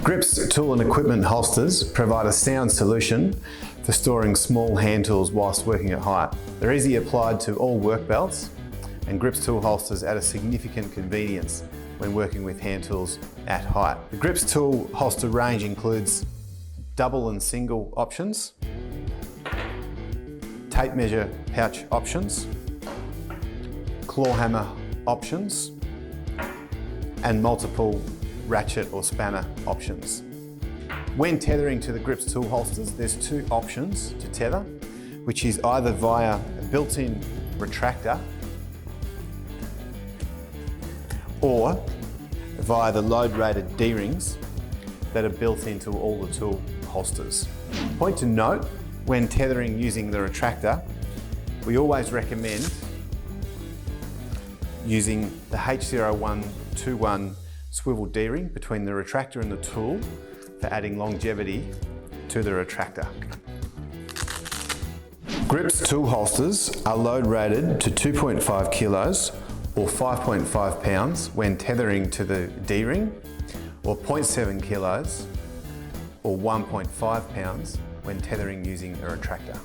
Grips tool and equipment holsters provide a sound solution for storing small hand tools whilst working at height. They're easily applied to all work belts, and Grips tool holsters add a significant convenience when working with hand tools at height. The Grips tool holster range includes double and single options, tape measure pouch options, claw hammer options, and multiple ratchet or spanner options. When tethering to the Grips tool holsters, there's two options to tether, which is either via a built-in retractor or via the load-rated D-rings that are built into all the tool holsters. Point to note, when tethering using the retractor, we always recommend using the H0121 swivel D-ring between the retractor and the tool for adding longevity to the retractor. Grips tool holsters are load rated to 2.5 kilos or 5.5 pounds when tethering to the D-ring, or 0.7 kilos or 1.5 pounds when tethering using a retractor.